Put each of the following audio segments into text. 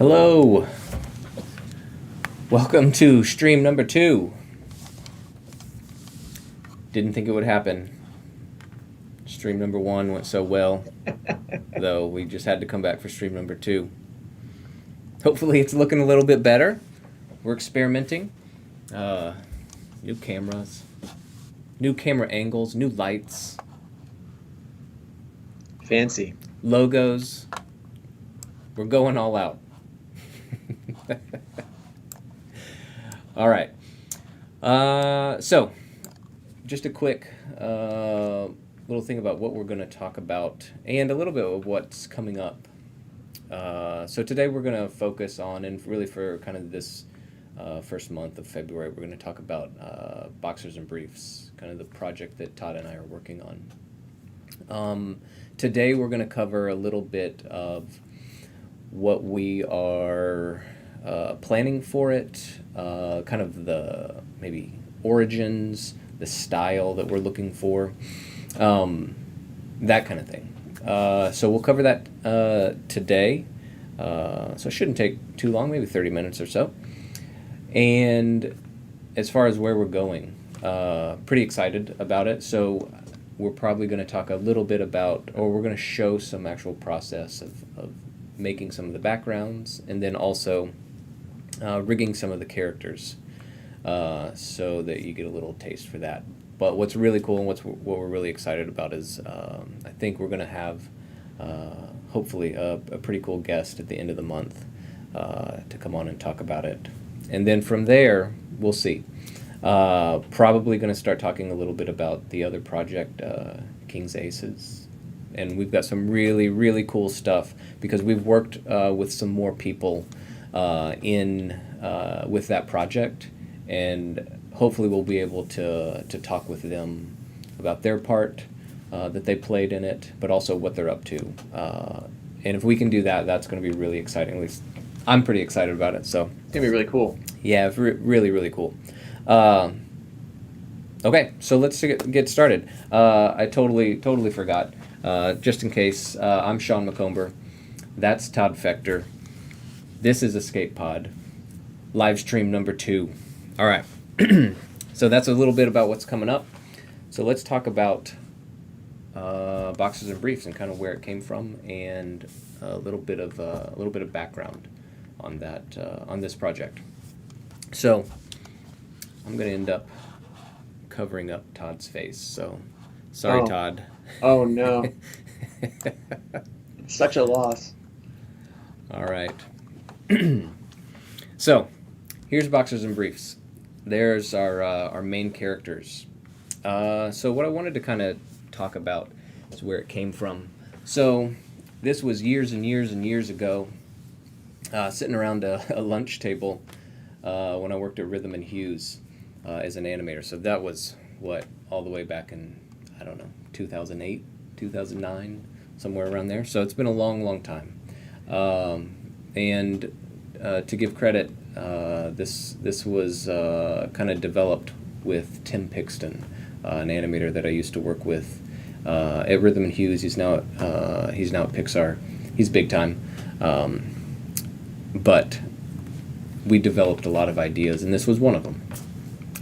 Hello. Welcome to stream number 2. Didn't think it would happen. Stream number 1 went so well, though we just had to come back for stream number 2. Hopefully it's looking a little bit better. We're experimenting. New cameras, new camera angles, new lights. Fancy. Logos. We're going all out. All right. So, just a quick little thing about what we're going to talk about and a little bit of what's coming up. So today we're going to focus on, and really for kind of this first month of February, we're going to talk about Boxers and Briefs, kind of the project that Todd and I are working on. Today we're going to cover a little bit of what we are planning for it, kind of the maybe origins, the style that we're looking for, that kind of thing. So we'll cover that today. So it shouldn't take too long, maybe 30 minutes or so. And as far as where we're going, pretty excited about it. So we're probably going to talk a little bit about, or we're going to show some actual process of making some of the backgrounds, and then also rigging some of the characters, so that you get a little taste for that. But what's really cool and what we're really excited about is I think we're going to have hopefully a pretty cool guest at the end of the month to come on and talk about it. And then from there, we'll see. Probably going to start talking a little bit about the other project, King's Aces. And we've got some really, really cool stuff because we've worked with some more people with that project, and hopefully we'll be able to talk with them about their part that they played in it, but also what they're up to. And if we can do that, that's going to be really exciting. At least I'm pretty excited about it. So It's going to be really cool. yeah, it's really, really cool. Okay, so let's get started. I totally forgot. Just in case, I'm Sean McComber. That's Todd Fector. This is Escape Pod, live stream number 2. All right, so that's a little bit about what's coming up. So let's talk about Boxers and Briefs and kind of where it came from, and a little bit of background on that on this project. So I'm going to end up covering up Todd's face. So sorry, Oh. Todd. Oh, no. Such a loss. All right. So, here's Boxers and Briefs. There's our main characters. So what I wanted to kind of talk about is where it came from. So this was years and years and years ago, sitting around a lunch table when I worked at Rhythm and Hughes as an animator. So that was, all the way back in, I don't know, 2008, 2009, somewhere around there. So it's been a long, long time. And to give credit, this was kind of developed with Tim Pixton, an animator that I used to work with at Rhythm and Hughes. He's now at Pixar. He's big time. But we developed a lot of ideas, and this was one of them.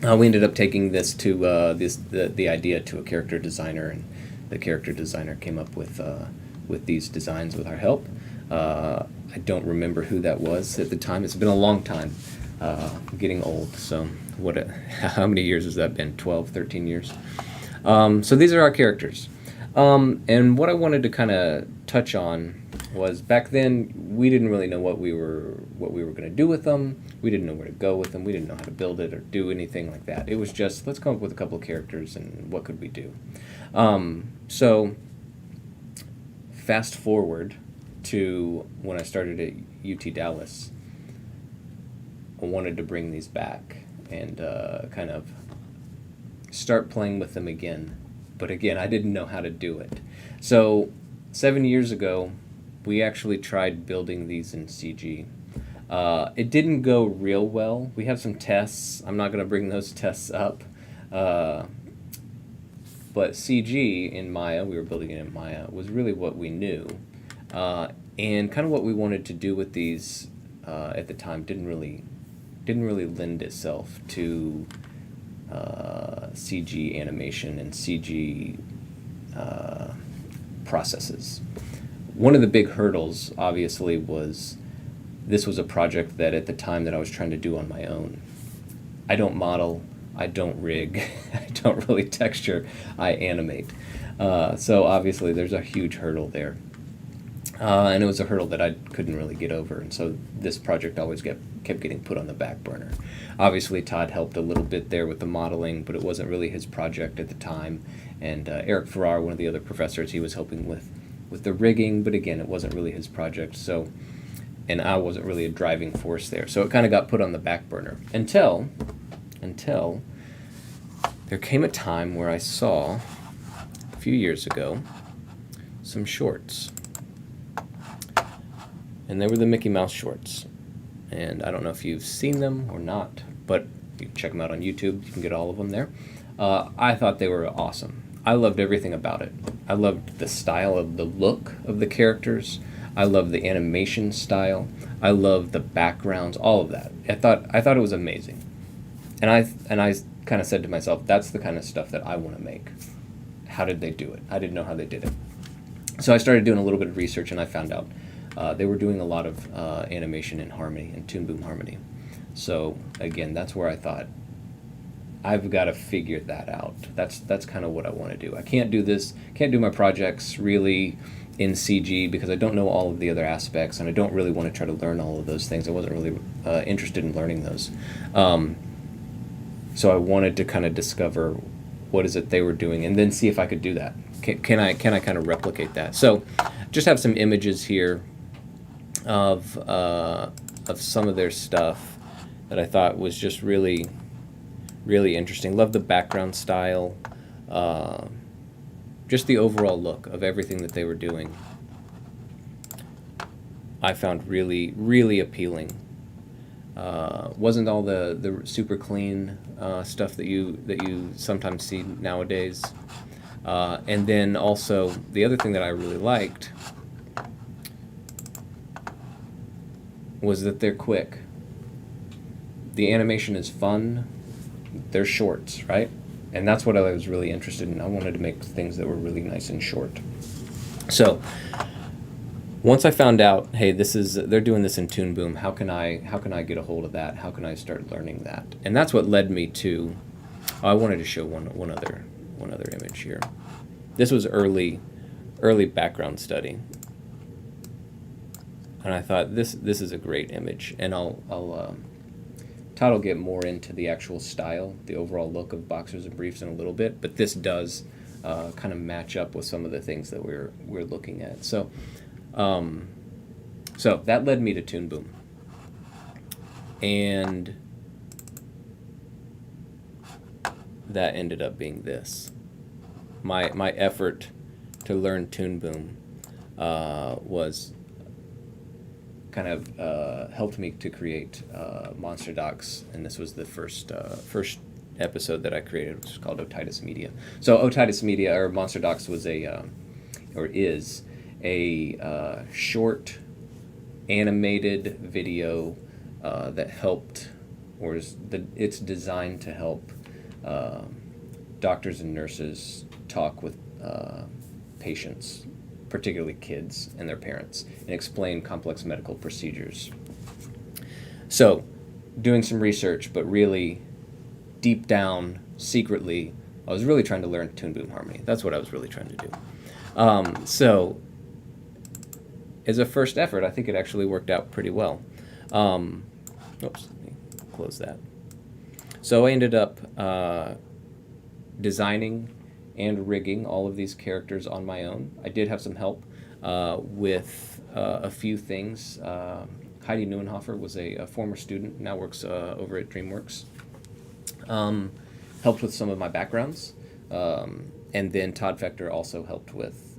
We ended up taking this to the idea to a character designer, and the character designer came up with these designs with our help. I don't remember who that was at the time. It's been a long time. I'm getting old, so how many years has that been? 12, 13 years? So these are our characters. And what I wanted to kind of touch on was, back then we didn't really know what we were going to do with them. We didn't know where to go with them. We didn't know how to build it or do anything like that. It was just, let's come up with a couple of characters and what could we do. So fast forward to when I started at UT Dallas. I wanted to bring these back and kind of start playing with them again. But again, I didn't know how to do it. So 7 years ago, we actually tried building these in CG. It didn't go real well. We have some tests. I'm not going to bring those tests up. But CG in Maya, we were building it in Maya, was really what we knew. And kind of what we wanted to do with these at the time didn't really lend itself to CG animation and CG processes. One of the big hurdles, obviously, was this was a project that at the time that I was trying to do on my own. I don't model, I don't rig, I don't really texture, I animate. So obviously there's a huge hurdle there. And it was a hurdle that I couldn't really get over, and so this project always kept getting put on the back burner. Obviously, Todd helped a little bit there with the modeling, but it wasn't really his project at the time. And Eric Farrar, one of the other professors, he was helping with the rigging, but again, it wasn't really his project. So, and I wasn't really a driving force there, so it kind of got put on the back burner until there came a time where I saw a few years ago some shorts. And they were the Mickey Mouse shorts. And I don't know if you've seen them or not, but you can check them out on YouTube. You can get all of them there. I thought they were awesome. I loved everything about it. I loved the style of the look of the characters. I loved the animation style. I loved the backgrounds, all of that. I thought it was amazing. And I kind of said to myself, that's the kind of stuff that I want to make. How did they do it? I didn't know how they did it. So I started doing a little bit of research, and I found out they were doing a lot of animation in Harmony, in Toon Boom Harmony. So again, that's where I thought, I've got to figure that out. That's kind of what I want to do. I can't do my projects really in CG because I don't know all of the other aspects, and I don't really want to try to learn all of those things. I wasn't really interested in learning those. So I wanted to kind of discover what is it they were doing, and then see if I could do that. Can I kind of replicate that? So just have some images here of some of their stuff that I thought was just really, really interesting. Love the background style, just the overall look of everything that they were doing. I found really, really appealing. Wasn't all the super clean stuff that you sometimes see nowadays. And then also the other thing that I really liked was that they're quick. The animation is fun. They're shorts, right? And that's what I was really interested in. I wanted to make things that were really nice and short. So once I found out, hey, they're doing this in Toon Boom. How can I get a hold of that? How can I start learning that? And that's what led me to. I wanted to show one other image here. This was early background study, and I thought this is a great image. And Todd will get more into the actual style, the overall look of Boxers and Briefs in a little bit, but this does kind of match up with some of the things that we're looking at. So that led me to Toon Boom, and that ended up being this. My effort to learn Toon Boom was kind of helped me to create Monster Docs, and this was the first episode that I created, which is called Otitis Media. So Otitis Media, or Monster Docs, was is a short animated video that helped, it's designed to help doctors and nurses talk with patients, particularly kids and their parents, and explain complex medical procedures. So, doing some research, but really deep down, secretly, I was really trying to learn Toon Boom Harmony. That's what I was really trying to do. So, as a first effort, I think it actually worked out pretty well. Oops, let me close that. So I ended up designing and rigging all of these characters on my own. I did have some help with a few things. Heidi Neuenhofer was a former student, now works over at DreamWorks. Helped with some of my backgrounds. And then Todd Fector also helped with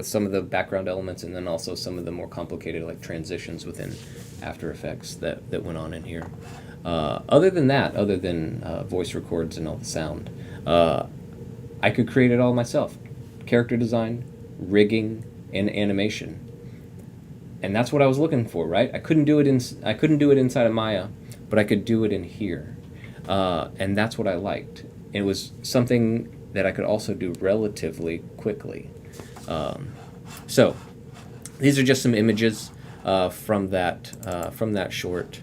some of the background elements, and then also some of the more complicated like transitions within After Effects that went on in here. Other than voice records and all the sound, I could create it all myself. Character design, rigging, and animation. And that's what I was looking for, right? I couldn't do it inside of Maya, but I could do it in here. And that's what I liked. It was something that I could also do relatively quickly. So these are just some images from that short.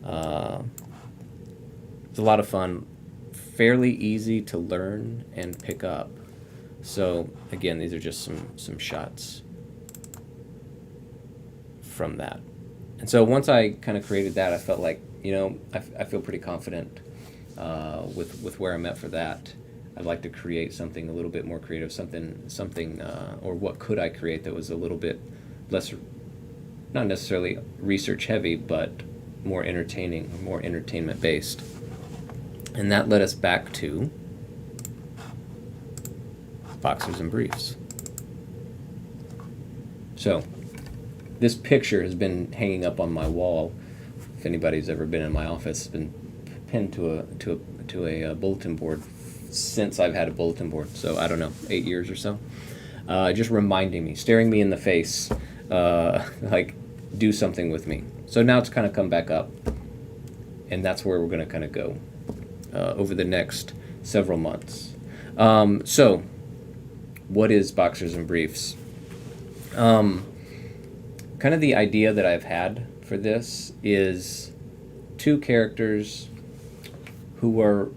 It's a lot of fun, fairly easy to learn and pick up. So again, these are just some shots from that. And so once I kind of created that, I felt like, I feel pretty confident with where I'm at for that. I'd like to create something a little bit more creative, something, or what could I create that was a little bit less, not necessarily research heavy, but more entertaining, more entertainment based. And that led us back to boxers and briefs. So this picture has been hanging up on my wall. If anybody's ever been in my office, it's been pinned to a bulletin board since I've had a bulletin board. So I don't know, 8 years or so. Just reminding me, staring me in the face, like do something with me. So now it's kind of come back up, and that's where we're going to kind of go over the next several months. So what is boxers and briefs? Kind of the idea that I've had for this is two characters who are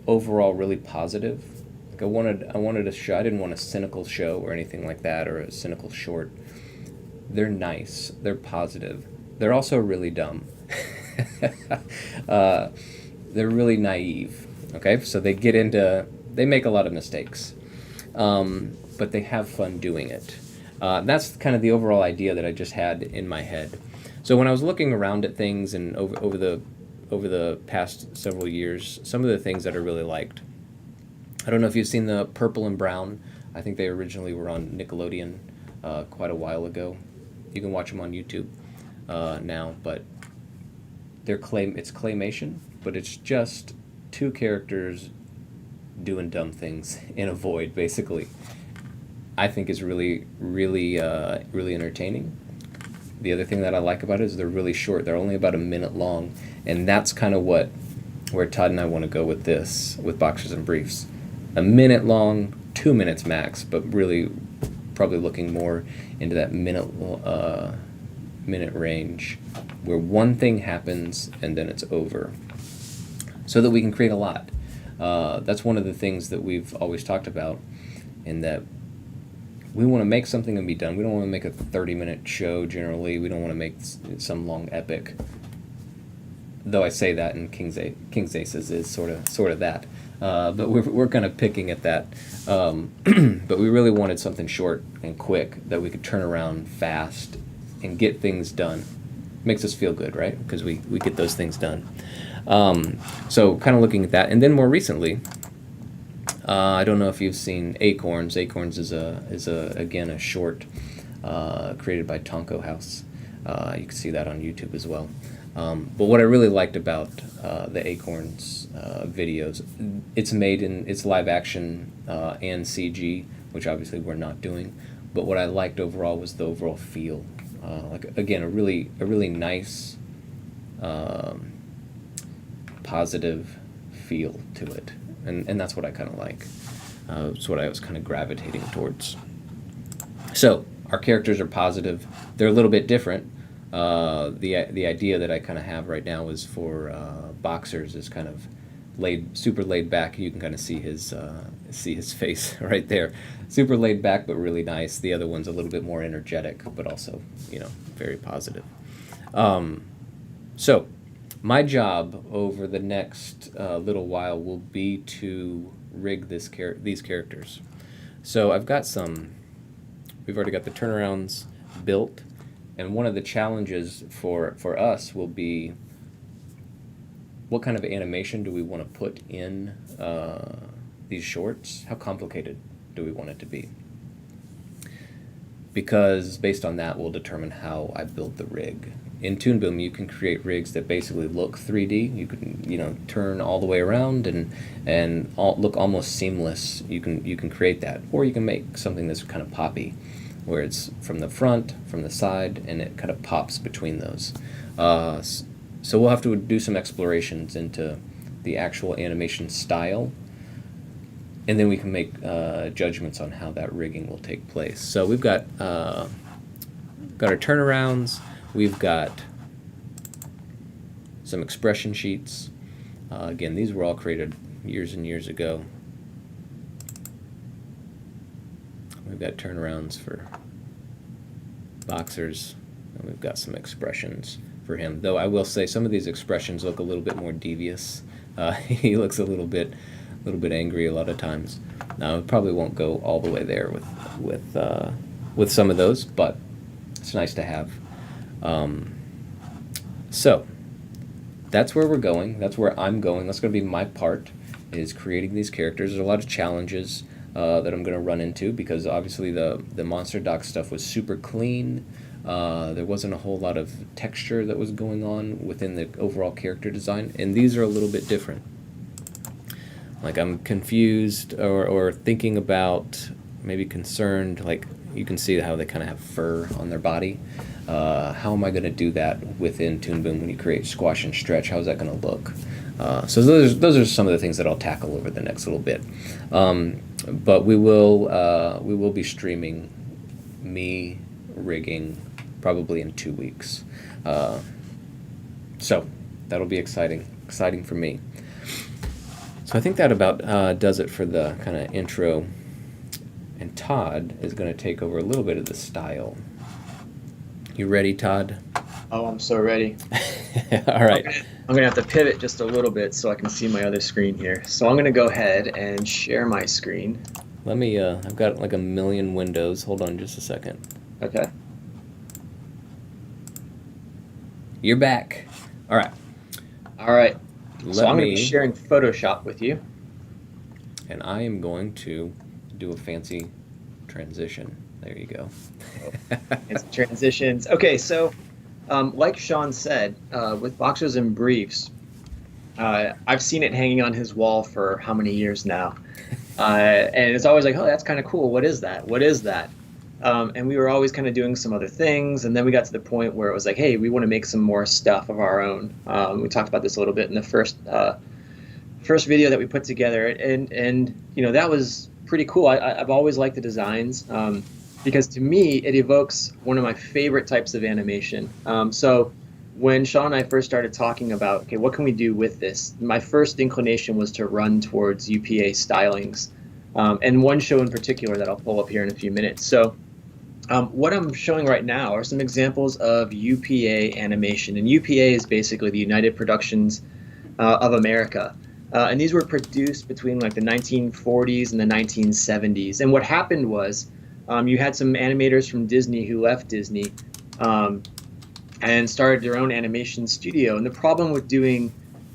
overall really positive. Like I wanted a show. I didn't want a cynical show or anything like that, or a cynical short. They're nice. They're positive. They're also really dumb. They're really naive. Okay, so they make a lot of mistakes, but they have fun doing it. That's kind of the overall idea that I just had in my head. So when I was looking around at things and over the past several years, some of the things that I really liked. I don't know if you've seen the Purple and Brown. I think they originally were on Nickelodeon quite a while ago. You can watch them on YouTube now, but it's claymation, but it's just two characters doing dumb things in a void, basically. I think is really entertaining. The other thing that I like about it is they're really short. They're only about a minute long, and that's kind of where Todd and I want to go with this, with Boxers and Briefs. A minute long, 2 minutes max, but really probably looking more into that minute range, where one thing happens and then it's over, so that we can create a lot. That's one of the things that we've always talked about, in that we want to make something and be done. We don't want to make a 30-minute show generally. We don't want to make some long epic. Though I say that, and King's Aces is sort of that. But we're kind of picking at that. But we really wanted something short and quick that we could turn around fast and get things done. Makes us feel good, right? Because we get those things done. So kind of looking at that. And then more recently, I don't know if you've seen Acorns. Acorns is again a short created by Tonko House. You can see that on YouTube as well. But what I really liked about the Acorns videos, it's live action and CG, which obviously we're not doing. But what I liked overall was the overall feel. Like again, a really nice, positive feel to it. And that's what I kind of like. It's what I was kind of gravitating towards. So our characters are positive. They're a little bit different. The idea that I kind of have right now is for Boxers is kind of super laid back. You can kind of see his face right there. Super laid back, but really nice. The other one's a little bit more energetic, but also very positive. So my job over the next little while will be to rig these characters. So I've got we've already got the turnarounds built, and one of the challenges for us will be, what kind of animation do we want to put in these shorts? How complicated do we want it to be? Because based on that, we'll determine how I build the rig. In Toon Boom, you can create rigs that basically look 3D. You can turn all the way around and look almost seamless. You can create that, or you can make something that's kind of poppy, where it's from the front, from the side, and it kind of pops between those. So we'll have to do some explorations into the actual animation style, and then we can make judgments on how that rigging will take place. So we've got our turnarounds, we've got some expression sheets. Again, these were all created years and years ago. We've got turnarounds for Boxers, and we've got some expressions for him. Though I will say some of these expressions look a little bit more devious. He looks a little bit angry a lot of times. Now, it probably won't go all the way there with some of those, but it's nice to have. So that's where we're going. That's where I'm going. That's going to be my part, is creating these characters. There's a lot of challenges that I'm going to run into, because obviously the Monster Doc stuff was super clean. There wasn't a whole lot of texture that was going on within the overall character design, and these are a little bit different. Like, I'm confused or thinking about, maybe concerned, like you can see how they kind of have fur on their body. How am I going to do that within Toon Boom when you create Squash and Stretch? How's that going to look? So those are some of the things that I'll tackle over the next little bit. But we will be streaming me rigging probably in 2 weeks. So that'll be exciting for me. So I think that about does it for the kind of intro. And Todd is going to take over a little bit of the style. You ready, Todd? Oh, I'm so ready. All right. I'm gonna have to pivot just a little bit so I can see my other screen here. So I'm gonna go ahead and share my screen. Let me, I've got like a million windows. Hold on just a second. Okay. You're back. All right. All right. So I'm gonna me, be sharing Photoshop with you. and I am going to do a fancy transition. There you go. It's transitions. Okay, so like Sean said, with Boxers and Briefs, I've seen it hanging on his wall for how many years now? And it's always like, oh, that's kind of cool. What is that? What is that? And we were always kind of doing some other things. And then we got to the point where it was like, hey, we want to make some more stuff of our own. We talked about this a little bit in the first video that we put together. And you know, that was pretty cool. I've always liked the designs. Because to me, it evokes one of my favorite types of animation. So when Sean and I first started talking about, okay, what can we do with this? My first inclination was to run towards UPA stylings, and one show in particular that I'll pull up here in a few minutes. So what I'm showing right now are some examples of UPA animation. And UPA is basically the United Productions of America. And these were produced between like the 1940s and the 1970s. And what happened was, you had some animators from Disney who left Disney and started their own animation studio. And the problem with doing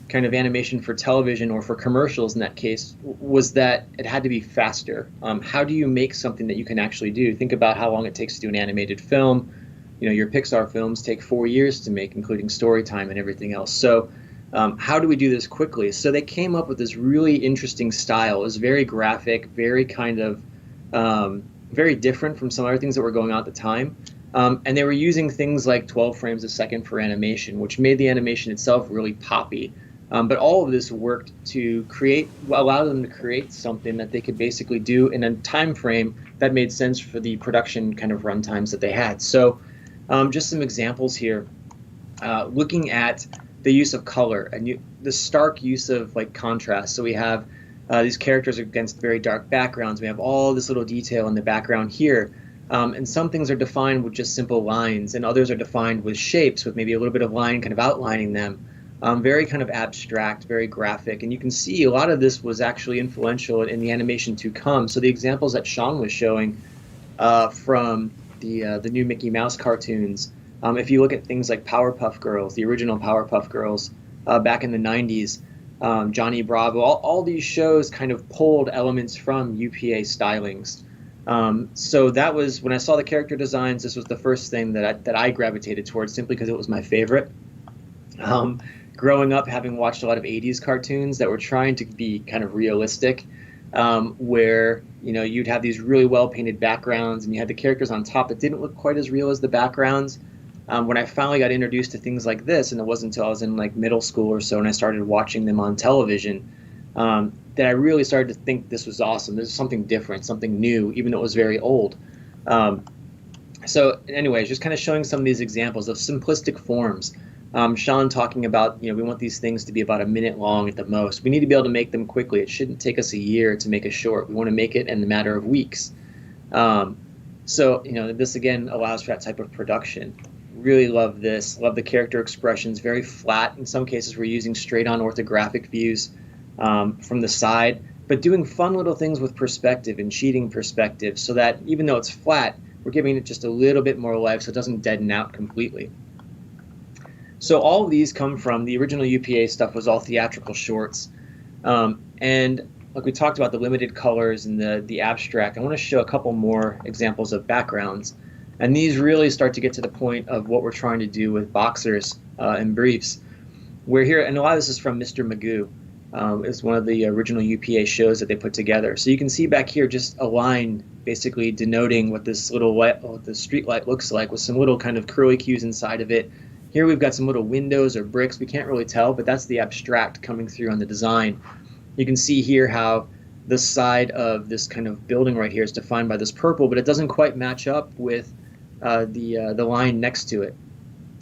kind of animation for television or for commercials in that case was that it had to be faster. How do you make something that you can actually do? Think about how long it takes to do an animated film. You know, your Pixar films take 4 years to make, including story time and everything else. So how do we do this quickly? So they came up with this really interesting style. It was very graphic, very kind of very different from some other things that were going on at the time. And they were using things like 12 frames a second for animation, which made the animation itself really poppy. But all of this worked to allow them to create something that they could basically do in a time frame that made sense for the production kind of run times that they had. So just some examples here, looking at the use of color and the stark use of like contrast. So we have these characters against very dark backgrounds. We have all this little detail in the background here. And some things are defined with just simple lines, and others are defined with shapes with maybe a little bit of line kind of outlining them. Very kind of abstract, very graphic. And you can see a lot of this was actually influential in the animation to come. So the examples that Sean was showing from the new Mickey Mouse cartoons, if you look at things like Powerpuff Girls, the original Powerpuff Girls back in the 90s, Johnny Bravo, all these shows kind of pulled elements from UPA stylings. So that was, when I saw the character designs, this was the first thing that I gravitated towards, simply because it was my favorite. Growing up, having watched a lot of 80s cartoons that were trying to be kind of realistic, where you'd have these really well painted backgrounds, and you had the characters on top that didn't look quite as real as the backgrounds. When I finally got introduced to things like this, and it wasn't until I was in like middle school or so, and I started watching them on television, that I really started to think this was awesome. This is something different, something new, even though it was very old. So anyways, just kind of showing some of these examples of simplistic forms. Sean talking about, we want these things to be about a minute long at the most. We need to be able to make them quickly. It shouldn't take us a year to make a short. We want to make it in a matter of weeks. So this again allows for that type of production. Really love this. Love the character expressions. Very flat. In some cases, we're using straight-on orthographic views from the side, but doing fun little things with perspective and cheating perspective, so that even though it's flat, we're giving it just a little bit more life, so it doesn't deaden out completely. So all of these come from the original UPA stuff. Was all theatrical shorts, and like we talked about the limited colors and the abstract. I want to show a couple more examples of backgrounds, and these really start to get to the point of what we're trying to do with boxers and briefs. We're here, and a lot of this is from Mr. Magoo. It's one of the original UPA shows that they put together. So you can see back here just a line basically denoting what this little light, what the street light looks like, with some little kind of curly cues inside of it. Here we've got some little windows or bricks. We can't really tell, but that's the abstract coming through on the design. You can see here how the side of this kind of building right here is defined by this purple, but it doesn't quite match up with the line next to it.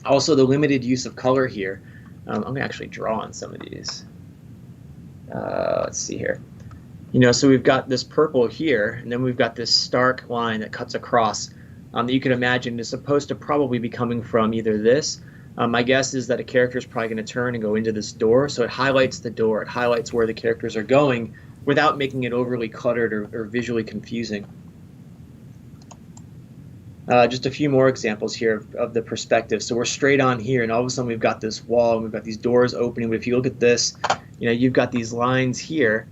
Also, the limited use of color here. I'm going to actually draw on some of these. Let's see here. So we've got this purple here, and then we've got this stark line that cuts across that you can imagine is supposed to probably be coming from either this. My guess is that a character is probably going to turn and go into this door, so it highlights the door. It highlights where the characters are going without making it overly cluttered or visually confusing. Just a few more examples here of the perspective. So we're straight on here, and all of a sudden we've got this wall, and we've got these doors opening. But if you look at this, you've got these lines here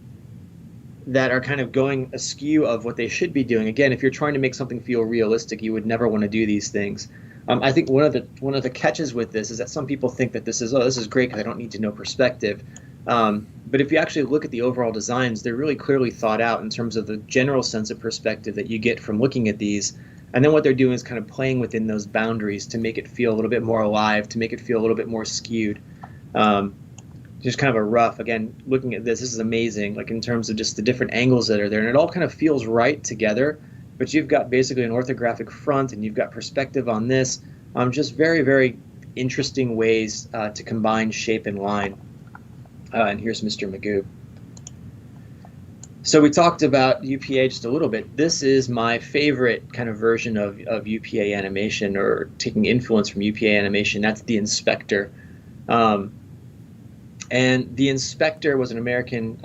that are kind of going askew of what they should be doing. Again, if you're trying to make something feel realistic, you would never want to do these things. I think one of the catches with this is that some people think that this is great because I don't need to know perspective. But if you actually look at the overall designs, they're really clearly thought out in terms of the general sense of perspective that you get from looking at these. And then what they're doing is kind of playing within those boundaries to make it feel a little bit more alive, to make it feel a little bit more skewed. Just kind of a rough, again, looking at this is amazing, like in terms of just the different angles that are there. And it all kind of feels right together. But you've got basically an orthographic front, and you've got perspective on this. Just very, very interesting ways to combine shape and line. And here's Mr. Magoo. So we talked about UPA just a little bit. This is my favorite kind of version of UPA animation, or taking influence from UPA animation. That's the Inspector. And the Inspector was an American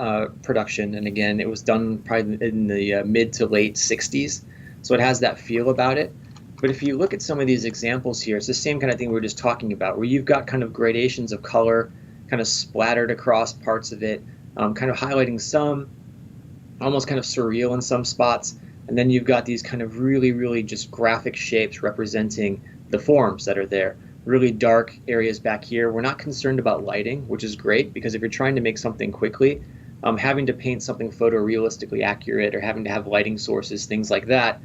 production, and again, it was done probably in the mid to late 60s, so it has that feel about it. But if you look at some of these examples here, it's the same kind of thing we were just talking about, where you've got kind of gradations of color kind of splattered across parts of it, kind of highlighting some, almost kind of surreal in some spots, and then you've got these kind of really, really just graphic shapes representing the forms that are there. Really dark areas back here. We're not concerned about lighting, which is great, because if you're trying to make something quickly, having to paint something photorealistically accurate or having to have lighting sources, things like that,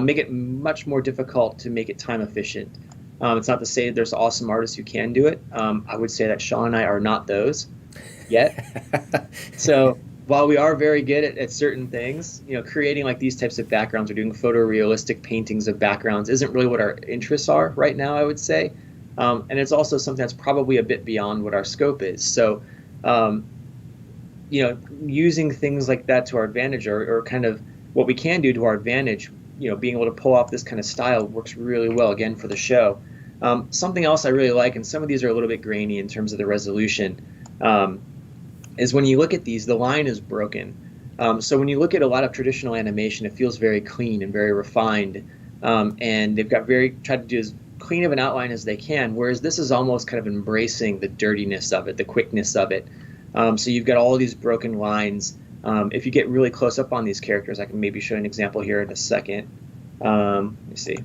make it much more difficult to make it time efficient. It's not to say there's awesome artists who can do it. I would say that Sean and I are not those yet. So while we are very good at certain things, creating like these types of backgrounds or doing photorealistic paintings of backgrounds isn't really what our interests are right now, I would say. And it's also something that's probably a bit beyond what our scope is. So, using things like that to our advantage, or kind of what we can do to our advantage, being able to pull off this kind of style works really well, again, for the show. Something else I really like, and some of these are a little bit grainy in terms of the resolution, is when you look at these, the line is broken. So when you look at a lot of traditional animation, it feels very clean and very refined, and they've got tried to do as clean of an outline as they can, whereas this is almost kind of embracing the dirtiness of it, the quickness of it. So you've got all these broken lines. If you get really close up on these characters, I can maybe show an example here in a second. Let me see.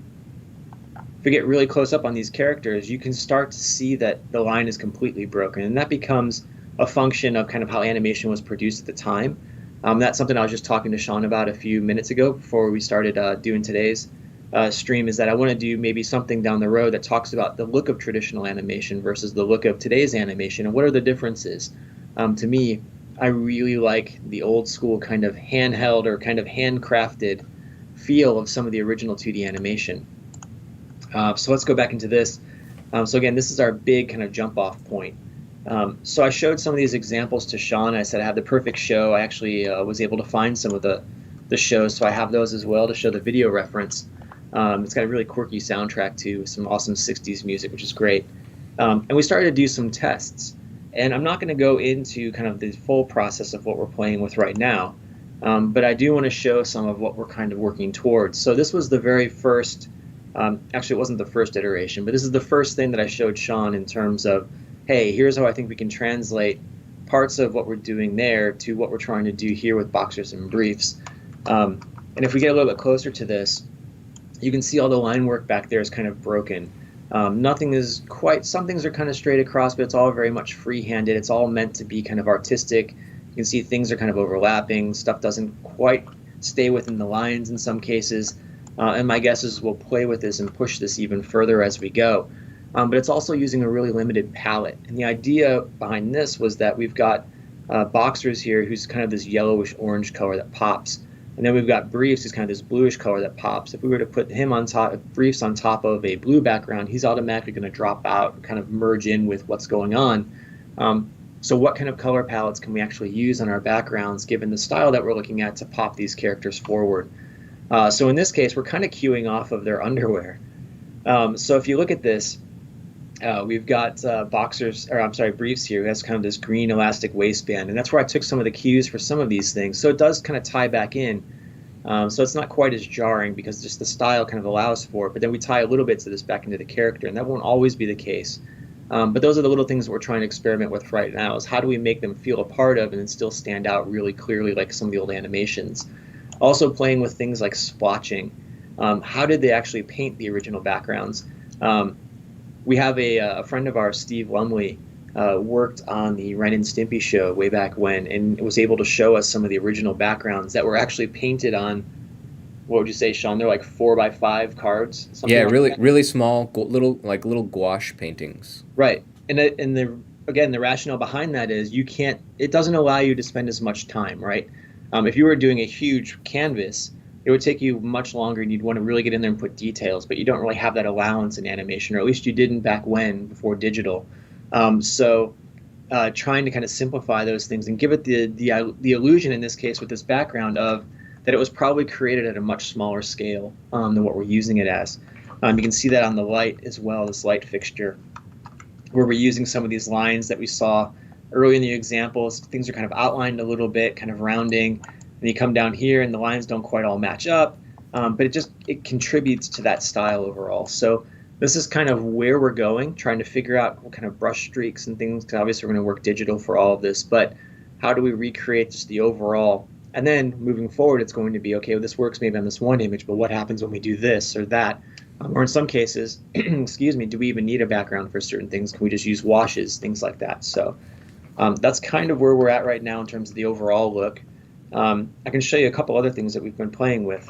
If we get really close up on these characters, you can start to see that the line is completely broken, and that becomes a function of kind of how animation was produced at the time. That's something I was just talking to Sean about a few minutes ago before we started doing today's stream, is that I want to do maybe something down the road that talks about the look of traditional animation versus the look of today's animation and what are the differences. To me, I really like the old school kind of handheld or kind of handcrafted feel of some of the original 2D animation. So let's go back into this. So again, this is our big kind of jump off point. So I showed some of these examples to Sean. I said I have the perfect show. I actually was able to find some of the shows, so I have those as well to show the video reference. It's got a really quirky soundtrack too, some awesome 60s music, which is great. And we started to do some tests. And I'm not going to go into kind of the full process of what we're playing with right now, but I do want to show some of what we're kind of working towards. So this was the very first, actually it wasn't the first iteration, but this is the first thing that I showed Sean in terms of, hey, here's how I think we can translate parts of what we're doing there to what we're trying to do here with Boxers and Briefs. And if we get a little bit closer to this, you can see all the line work back there is kind of broken. Nothing is quite, some things are kind of straight across, but it's all very much free-handed. It's all meant to be kind of artistic. You can see things are kind of overlapping. Stuff doesn't quite stay within the lines in some cases. And my guess is we'll play with this and push this even further as we go. But it's also using a really limited palette. And the idea behind this was that we've got Boxers here, who's kind of this yellowish orange color that pops. And then we've got Briefs, who's kind of this bluish color that pops. If we were to put him on top, Briefs on top of a blue background, he's automatically going to drop out and kind of merge in with what's going on. So what kind of color palettes can we actually use on our backgrounds, given the style that we're looking at, to pop these characters forward? So in this case, we're kind of cueing off of their underwear. So if you look at this, we've got Briefs here, who has kind of this green elastic waistband, and that's where I took some of the cues for some of these things. So it does kind of tie back in. So it's not quite as jarring because just the style kind of allows for it, but then we tie a little bit of this back into the character, and that won't always be the case. But those are the little things that we're trying to experiment with right now, is how do we make them feel a part of and then still stand out really clearly like some of the old animations. Also playing with things like splotching. How did they actually paint the original backgrounds? We have a friend of ours, Steve Lumley, worked on the Ren and Stimpy show way back when, and was able to show us some of the original backgrounds that were actually painted on, what would you say, Sean? They're like 4x5 cards. Yeah, like really, that. really small, little gouache paintings. Right, and the rationale behind that is it doesn't allow you to spend as much time, right? If you were doing a huge canvas, it would take you much longer, and you'd want to really get in there and put details, but you don't really have that allowance in animation, or at least you didn't back when, before digital. So trying to kind of simplify those things and give it the illusion in this case with this background of that it was probably created at a much smaller scale than what we're using it as. You can see that on the light as well, this light fixture, where we're using some of these lines that we saw early in the examples. Things are kind of outlined a little bit, kind of rounding. And you come down here and the lines don't quite all match up, but it contributes to that style overall. So this is kind of where we're going, trying to figure out what kind of brush streaks and things, because obviously we're going to work digital for all of this, but how do we recreate just the overall? And then moving forward, it's going to be, okay, well, this works maybe on this one image, but what happens when we do this or that? Or in some cases, excuse me, do we even need a background for certain things? Can we just use washes, things like that? So that's kind of where we're at right now in terms of the overall look. I can show you a couple other things that we've been playing with.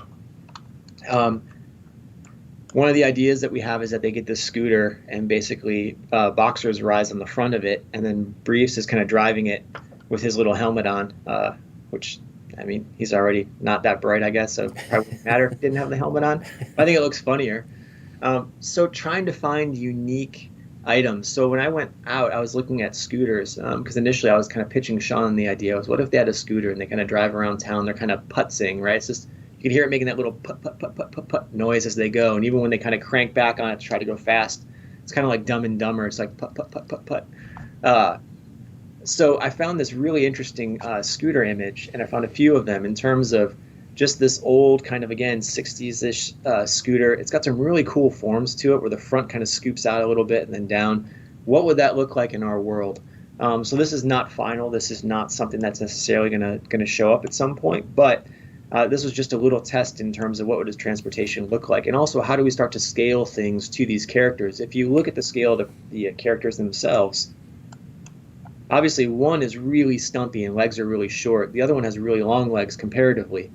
One of the ideas that we have is that they get this scooter, and basically Boxers rides on the front of it, and then Briefs is kind of driving it with his little helmet on, which, I mean, he's already not that bright, I guess, so it probably wouldn't matter if he didn't have the helmet on. I think it looks funnier. So trying to find unique items. So when I went out, I was looking at scooters, because initially I was kind of pitching Sean the idea was, what if they had a scooter and they kind of drive around town, they're kind of putzing, right? It's just, you can hear it making that little put, put, put, put, put, put noise as they go, and even when they kind of crank back on it to try to go fast, it's kind of like Dumb and Dumber. It's like put, put, put, put, put. So I found this really interesting scooter image, and I found a few of them in terms of just this old kind of, again, 60s-ish scooter. It's got some really cool forms to it where the front kind of scoops out a little bit and then down. What would that look like in our world? So this is not final. This is not something that's necessarily going to show up at some point, but this was just a little test in terms of what would his transportation look like, and also how do we start to scale things to these characters. If you look at the scale of the characters themselves, Obviously, one is really stumpy and legs are really short. The other one has really long legs comparatively.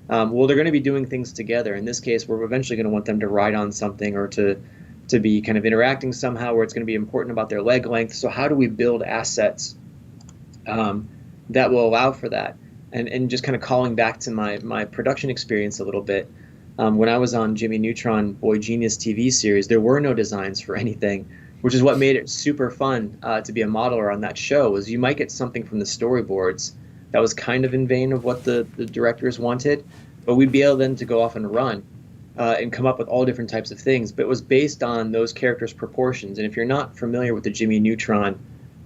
Well, they're going to be doing things together. In this case, we're eventually going to want them to ride on something or to be kind of interacting somehow where it's going to be important about their leg length. So how do we build assets that will allow for that? And just kind of calling back to my production experience a little bit. When I was on Jimmy Neutron Boy Genius TV series, there were no designs for anything, which is what made it super fun to be a modeler on that show. Was you might get something from the storyboards that was kind of in vein of what the directors wanted, but we'd be able then to go off and run and come up with all different types of things. But it was based on those characters' proportions. And if you're not familiar with the Jimmy Neutron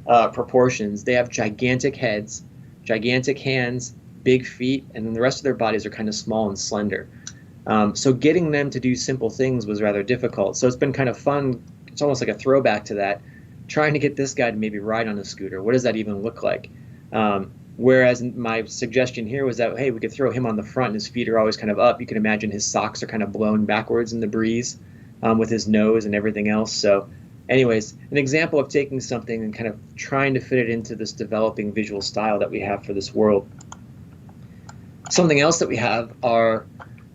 proportions, they have gigantic heads, gigantic hands, big feet, and then the rest of their bodies are kind of small and slender. So getting them to do simple things was rather difficult. So it's been kind of fun. It's almost like a throwback to that, trying to get this guy to maybe ride on a scooter. What does that even look like? Whereas my suggestion here was that, hey, we could throw him on the front and his feet are always kind of up. You can imagine his socks are kind of blowing backwards in the breeze with his nose and everything else. So anyways, an example of taking something and kind of trying to fit it into this developing visual style that we have for this world. Something else that we have are,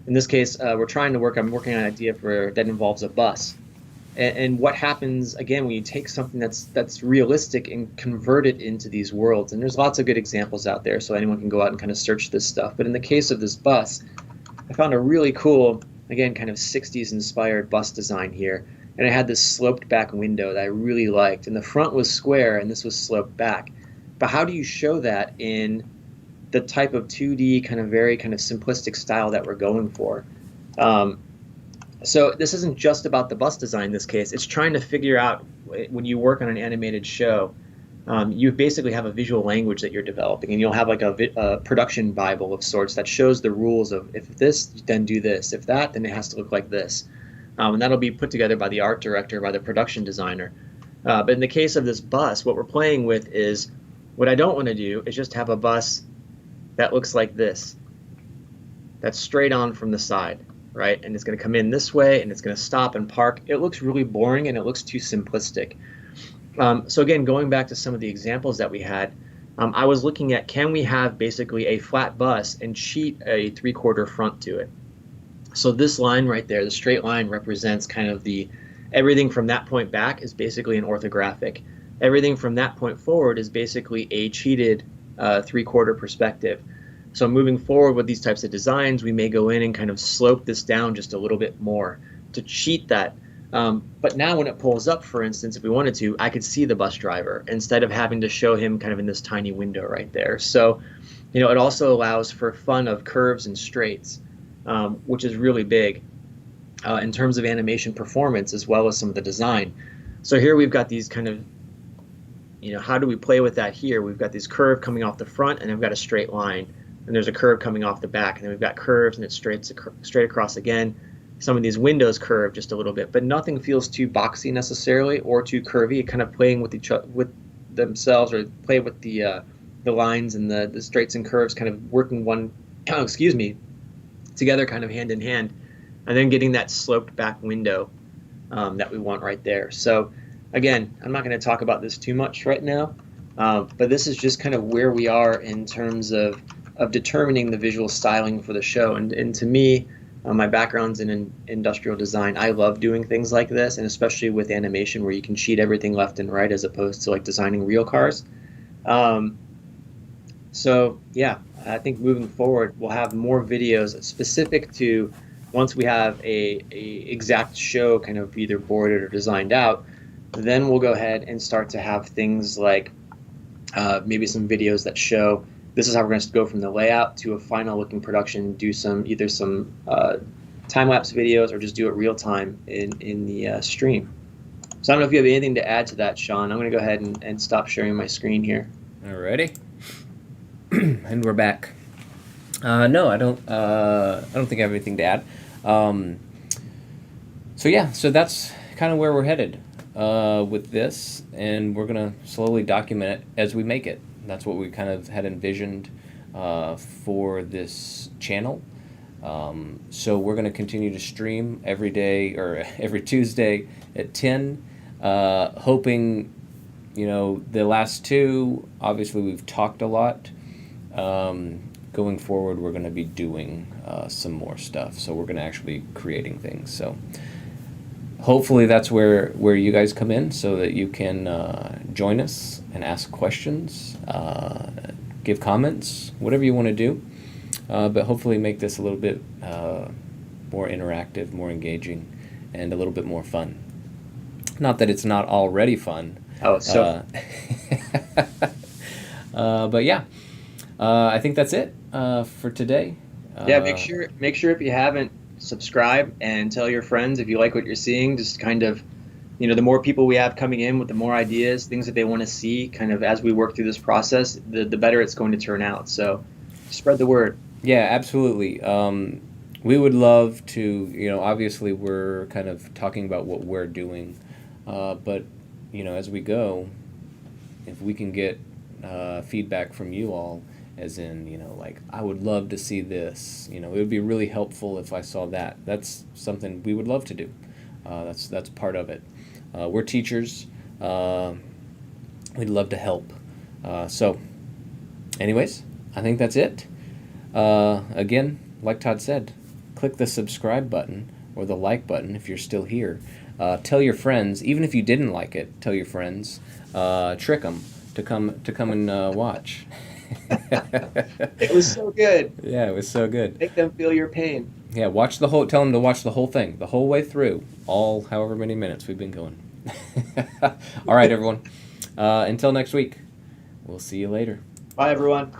in this case, I'm working on an idea that involves a bus. And what happens, again, when you take something that's realistic and convert it into these worlds. And there's lots of good examples out there, so anyone can go out and kind of search this stuff. But in the case of this bus, I found a really cool, again, kind of 60s inspired bus design here. And it had this sloped back window that I really liked. And the front was square and this was sloped back. But how do you show that in the type of 2D kind of very kind of simplistic style that we're going for? So this isn't just about the bus design in this case. It's trying to figure out, when you work on an animated show, you basically have a visual language that you're developing, and you'll have like a production Bible of sorts that shows the rules of, if this, then do this. If that, then it has to look like this. And that'll be put together by the art director, by the production designer. But in the case of this bus, what we're playing with is, what I don't want to do is just have a bus that looks like this. That's straight on from the side, right? And it's going to come in this way, and it's going to stop and park. It looks really boring, and it looks too simplistic. So again, going back to some of the examples that we had, I was looking at, can we have basically a flat bus and cheat a 3/4 front to it? So this line right there, the straight line, represents kind of everything from that point back is basically an orthographic. Everything from that point forward is basically a cheated 3/4 perspective. So moving forward with these types of designs, we may go in and kind of slope this down just a little bit more to cheat that. But now when it pulls up, for instance, if we wanted to, I could see the bus driver instead of having to show him kind of in this tiny window right there. So, it also allows for fun of curves and straights, which is really big in terms of animation performance as well as some of the design. So here we've got these kind of, how do we play with that here? We've got this curve coming off the front, and I've got a straight line. And there's a curve coming off the back, and then we've got curves, and it's straight across again. Some of these windows curve just a little bit, but nothing feels too boxy necessarily or too curvy. Kind of playing with with themselves, or play with the lines and the straights and curves, kind of working together, kind of hand in hand, and then getting that sloped back window that we want right there. So again, I'm not going to talk about this too much right now, but this is just kind of where we are in terms of determining the visual styling for the show. And to me, my background's in industrial design. I love doing things like this, and especially with animation where you can cheat everything left and right as opposed to like designing real cars. So yeah, I think moving forward, we'll have more videos specific to, once we have a exact show kind of either boarded or designed out, then we'll go ahead and start to have things like maybe some videos that show this is how we're going to go from the layout to a final looking production, do either some time-lapse videos or just do it real time in the stream. So I don't know if you have anything to add to that, Sean. I'm going to go ahead and stop sharing my screen here. Alrighty. And we're back. No, I don't think I have anything to add. So that's kind of where we're headed with this, and we're going to slowly document it as we make it. That's what we kind of had envisioned for this channel. So we're going to continue to stream every day or every Tuesday at 10, hoping, the last two, obviously we've talked a lot. Going forward, we're going to be doing some more stuff. So we're going to actually creating things. So hopefully that's where you guys come in, so that you can join us and ask questions, give comments, whatever you want to do. But hopefully make this a little bit more interactive, more engaging, and a little bit more fun. Not that it's not already fun. Oh, so But yeah, I think that's it for today. yeah, make sure if you haven't, subscribe and tell your friends if you like what you're seeing. Just kind of, the more people we have coming in with the more ideas, things that they want to see, kind of as we work through this process, the better it's going to turn out. So spread the word. Yeah, absolutely. We would love to, obviously we're kind of talking about what we're doing, but, as we go, if we can get feedback from you all, as in, like, I would love to see this, it would be really helpful if I saw that. That's something we would love to do. That's part of it. We're teachers. We'd love to help. So, anyways, I think that's it. Again, like Todd said, click the subscribe button or the like button if you're still here. Tell your friends, even if you didn't like it, tell your friends. Trick them to come and watch. It was so good. Yeah, it was so good. Make them feel your pain. Yeah, tell them to watch the whole thing, the whole way through, all however many minutes we've been going. All right, everyone. Until next week, we'll see you later. Bye, everyone.